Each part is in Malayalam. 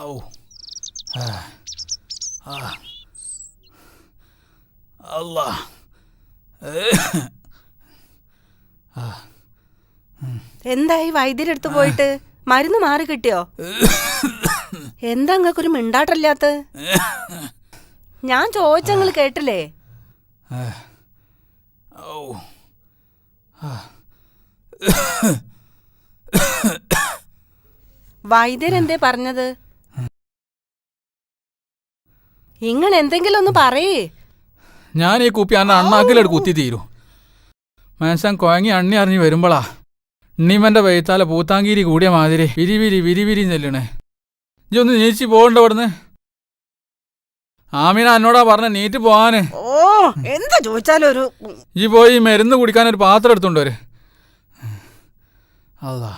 ഔ അല്ലാ. എന്തായി വൈദ്യരെടുത്ത് പോയിട്ട് മരുന്ന് മാറി കിട്ടിയോ? എന്താ അങ്ങക്കൊരു മിണ്ടാട്ടല്ലാത്ത? ഞാൻ ചോദിച്ചങ്ങൾ കേട്ടില്ലേ? വൈദ്യരെന്തേ പറഞ്ഞത്? നിങ്ങൾ എന്തെങ്കിലും ഒന്ന് പറയേ. ഞാൻ ഈ കുപ്പി അന്ന അണ്ണാക്കിലെടു കുത്തി തീരൂ. മനുഷ്യൻ കുഴങ്ങി അണ്ണി അറിഞ്ഞ് വരുമ്പോളാ ഉണ്ണിമന്റെ വൈത്താല പൂത്താങ്കീരി കൂടിയ മാതിരി വിരിവിരി വിരിവിരി ചെല്ലണേ. ഇജ്ജ് ഒന്ന് നീച്ചി പോകണ്ട ഇവിടുന്ന്. ആമീന എന്നോടാ പറഞ്ഞ നീറ്റ് പോവാന്. എന്താ ചോദിച്ചാലും ഒരു ഇജ്ജ് പോയി മരുന്ന് കുടിക്കാൻ ഒരു പാത്രം എടുത്തോണ്ടവര്. അതാ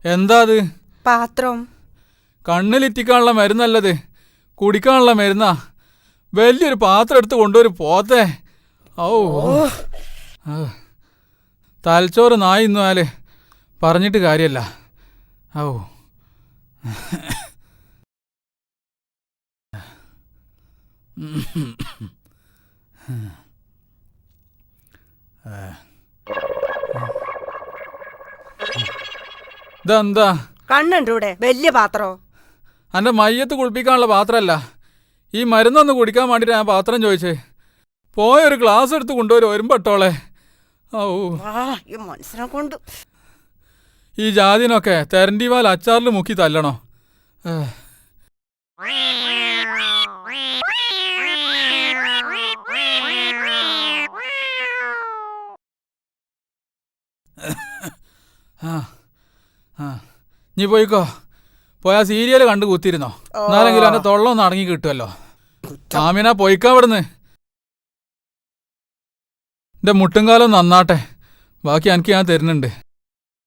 എന്താ അത്? പാത്രം. കണ്ണിലിറ്റിക്കാനുള്ള മരുന്നല്ലത്, കുടിക്കാനുള്ള മരുന്നാ. വലിയൊരു പാത്രം എടുത്ത് കൊണ്ടുവരും പോത്തെ. ഔ തലച്ചോറ് നായിന്നാല് പറഞ്ഞിട്ട് കാര്യല്ല. ഔ ഇതെന്താ? കണ്ണുണ്ടൂടെ വലിയ പാത്രോ? എൻ്റെ മയ്യത്ത് കുളിപ്പിക്കാനുള്ള പാത്രമല്ല, ഈ മരുന്നൊന്ന് കുടിക്കാൻ വേണ്ടിയിട്ട് ഞാൻ പാത്രം ചോദിച്ചേ. പോയൊരു ഗ്ലാസ് എടുത്ത് കൊണ്ടുവരും വരുമ്പട്ടോളെ. ഔ മനസ്സിനെ കൊണ്ട് ഈ ജാതിനൊക്കെ തെരണ്ടിവാൽ അച്ചാറിൽ മുക്കി തല്ലണോ? നീ പോയിക്കോ. പോയാ സീരിയല് കണ്ടു കൂത്തിരുന്നോ? എന്നാലെങ്കിലും എൻ്റെ തൊള്ള ഒന്ന് അടങ്ങി കിട്ടുമല്ലോ. ആമിന പോയിക്കാ ഇവിടുന്ന്. എൻ്റെ മുട്ടുംകാലം നന്നാട്ടെ, ബാക്കി എനിക്ക് ഞാൻ തരുന്നുണ്ട്.